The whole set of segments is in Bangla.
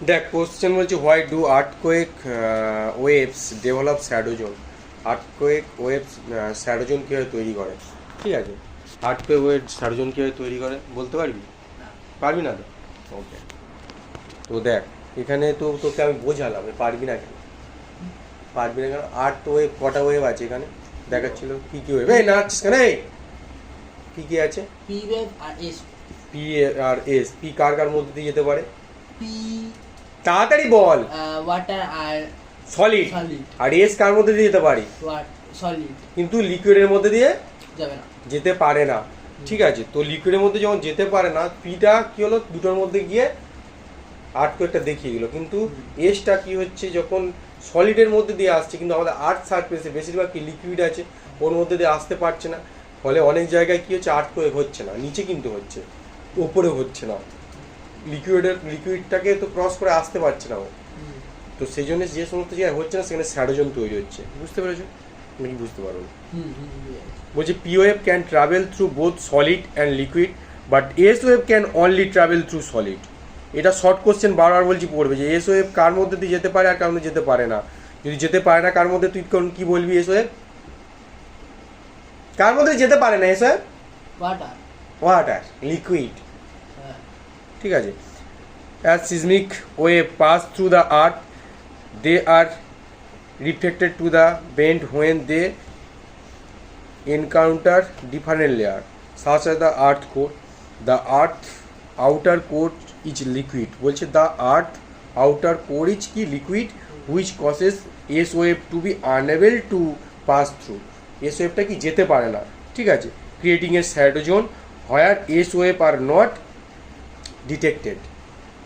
দেখ কোশ্চেন বলছে why do earthquake waves develop shadow zone. Earthquake waves shadow zone কীভাবে তৈরি করে, ঠিক আছে। আর্থকোয়েক ওয়েভ শ্যাডো জোন কীভাবে তৈরি করে বলতে পারবি? পারবি না তো? ওকে, তো দেখ এখানে তো তোকে আমি বোঝালাম, পারবি না কেন? পারবি না কেন? আর্থ ওয়েভ কটা ওয়েভ আছে এখানে দেখাচ্ছিল, কি কি ওয়েভ? এই নাচছিস কেন? এই কি কি আছে? পি ওয়েভ আর S. P R S. P কার কার মধ্যে দিয়ে যেতে পারে? পি তাড়াতাড়ি বল। ওয়াটার আর সলিড। সলিড। আর এস কার মধ্যে দিয়ে যেতে পারে? সলিড। কিন্তু লিকুইডের মধ্যে দিয়ে যাবে না, যেতে পারে না, ঠিক আছে। তো লিকুইডের মধ্যে যখন যেতে পারে না, পিটা কি হলো, দুটোর মধ্যে গিয়ে আর্থকোয়েকটা দেখিয়ে গেলো। কিন্তু এসটা কি হচ্ছে, যখন সলিডের মধ্যে দিয়ে আসছে, কিন্তু আমাদের আর্থ সারফেসে বেশিরভাগ কি লিকুইড আছে, ওর মধ্যে দিয়ে আসতে পারছে না, ফলে অনেক জায়গায় কি হচ্ছে, আর্থকোয়েক হচ্ছে না। নিচে কিন্তু হচ্ছে, উপরে হচ্ছে না, লিকুইডটাকে তো ক্রস করে আসতে পারছে না ও। তো সেই জন্য যে সমস্ত জায়গায় হচ্ছে না, সেখানে স্যাডোজোন তৈরি হচ্ছে। বুঝতে পেরেছো নাকি বুঝতে পারো? বলছে P wave can travel through both solid and liquid, but S wave can only travel through solid. এটা শর্ট কোশ্চেন, বারবার বলছি পড়বে, যে এস ওয়েভ কার মধ্যে দিয়ে যেতে পারে আর কার মধ্যে যেতে পারে না। যদি যেতে পারে না কার মধ্যে, তুই কি বলবি? এস ওয়েভ কার মধ্যে যেতে পারে না? S wave water. Water, liquid, ঠিক আছে। As seismic wave pass through the earth, they are reflected to the bend when they encounter different layer, such as the earth core. The earth outer core is liquid. বলছে the earth outer core is কি liquid, which causes S wave to be unable to pass through. S waveটা কি যেতে পারে না, ঠিক আছে, creating a shadow zone where S wave are not detected.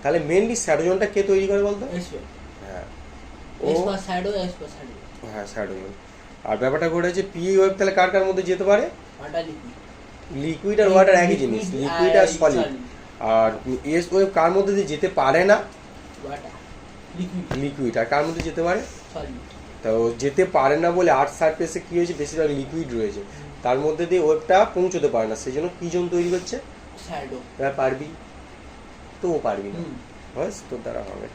তাহলে মেনলি শ্যাডো জোনটা কে তৈরি করে বলতো? S wave. হ্যাঁ, S for shadow, S for shadow. হ্যাঁ শ্যাডো জোন। আর ব্যাপারটা ঘটেছে পি ওয়েভ তাহলে কার কার মধ্যে যেতে পারে? Water, liquid. লিকুইড আর ওয়াটার একই জিনিস, লিকুইড আর সলিড। আর এস ওয়েভ কার মধ্যে দিয়ে যেতে পারে না? Water, liquid. লিকুইড। আর কার মধ্যে যেতে পারে? সলিড। তো যেতে পারে না বলে আর্থ সারফেসে কি হয়েছে, বেশিরভাগ লিকুইড রয়েছে, তার মধ্যে দিয়ে ওয়েভটা পৌঁছতে পারে না, সেই জন্য কি জোন তৈরি করছে? শ্যাডো। পারবি তো? পারবি না, বাস তোর দ্বারা হবে।